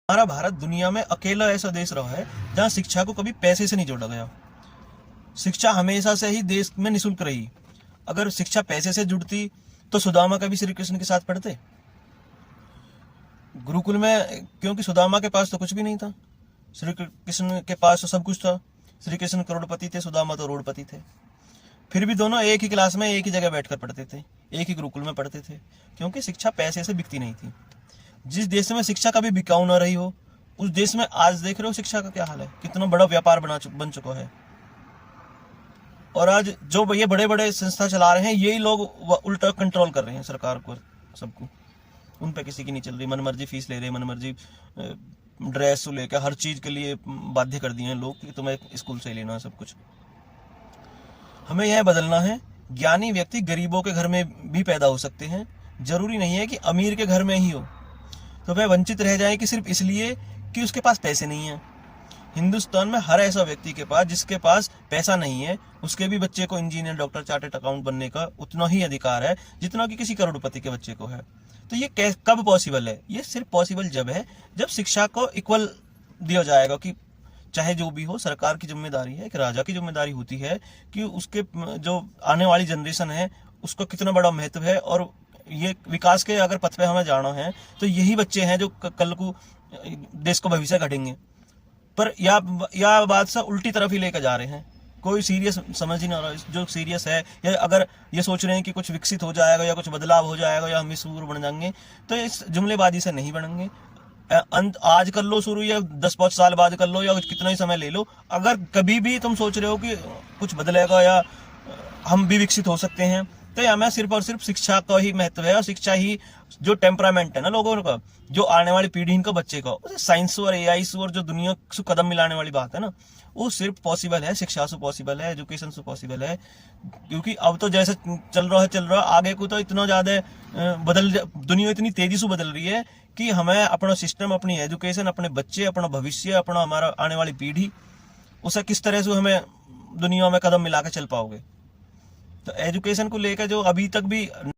हमारा भारत दुनिया में अकेला ऐसा देश रहा है जहां शिक्षा को कभी पैसे से नहीं जोड़ा गया। शिक्षा हमेशा से ही देश में निःशुल्क रही। अगर शिक्षा पैसे से जुड़ती तो सुदामा कभी श्री कृष्ण के साथ पढ़ते गुरुकुल में, क्योंकि सुदामा के पास तो कुछ भी नहीं था, श्री कृष्ण के पास तो सब कुछ था। श्री कृष्ण करोड़पति थे, सुदामा तो रोडपति थे। फिर भी दोनों एक ही क्लास में एक ही जगह बैठकर पढ़ते थे, एक ही गुरुकुल में पढ़ते थे, क्योंकि शिक्षा पैसे से बिकती नहीं थी। जिस देश में शिक्षा कभी बिकाऊ ना रही हो, उस देश में आज देख रहे हो शिक्षा का क्या हाल है, कितना बड़ा व्यापार बन चुका है। और आज जो ये बड़े बड़े संस्था चला रहे हैं, यही लोग उल्टा कंट्रोल कर रहे हैं सरकार को, सबको। उन पे किसी की नहीं चल रही, मनमर्जी फीस ले रहे, मनमर्जी ड्रेस से लेकर हर चीज के लिए बाध्य कर दिए हैं लोग कि तुम्हें स्कूल से ही लेना है सब कुछ। हमें यह बदलना है। ज्ञानी व्यक्ति गरीबों के घर में भी पैदा हो सकते हैं, जरूरी नहीं है कि अमीर के घर में ही हो तो वह वंचित रह जाए कि सिर्फ इसलिए कि उसके पास पैसे नहीं है। हिंदुस्तान में हर ऐसा व्यक्ति के पास जिसके पास पैसा नहीं है, उसके भी बच्चे को इंजीनियर, डॉक्टर, चार्टर्ड अकाउंट बनने का उतना ही अधिकार है जितना कि किसी करोड़पति के बच्चे को है। तो ये कब पॉसिबल है? ये सिर्फ पॉसिबल जब है जब शिक्षा को इक्वल दिया जाएगा कि चाहे जो भी हो, सरकार की जिम्मेदारी है, एक राजा की जिम्मेदारी होती है कि उसके जो आने वाली जनरेशन है उसको कितना बड़ा महत्व है। और ये विकास के अगर पथ पे हमें जाना है तो यही बच्चे हैं जो कल को देश को भविष्य गढ़ेंगे। पर या बात से उल्टी तरफ ही लेकर जा रहे हैं। कोई सीरियस समझ ही ना रहा। जो सीरियस है, या अगर ये सोच रहे हैं कि कुछ विकसित हो जाएगा या कुछ बदलाव हो जाएगा या हम शुरू बन जाएंगे, तो इस जुमलेबाजी से नहीं बनेंगे। आज कर लो शुरू, या 10-5 साल बाद कर लो, या कितना ही समय ले लो। अगर कभी भी तुम सोच रहे हो कि कुछ बदलेगा या हम भी विकसित हो सकते हैं, तो या मैं सिर्फ और सिर्फ शिक्षा का ही महत्व है। और शिक्षा ही जो टेम्परामेंट है ना लोगों का, जो आने वाली पीढ़ी इनका बच्चे का, उसे साइंस और एआई से और जो दुनिया से कदम मिलाने वाली बात है ना, वो सिर्फ पॉसिबल है शिक्षा से, पॉसिबल है एजुकेशन से, पॉसिबल है। क्योंकि अब तो जैसे चल रहा है आगे को तो इतना ज्यादा दुनिया इतनी तेजी से बदल रही है कि हमें अपना सिस्टम, अपनी एजुकेशन, अपने बच्चे, अपना भविष्य, अपना हमारा आने वाली पीढ़ी, उसे किस तरह से हमें दुनिया में कदम मिला के चल पाओगे। तो एजुकेशन को लेकर जो अभी तक भी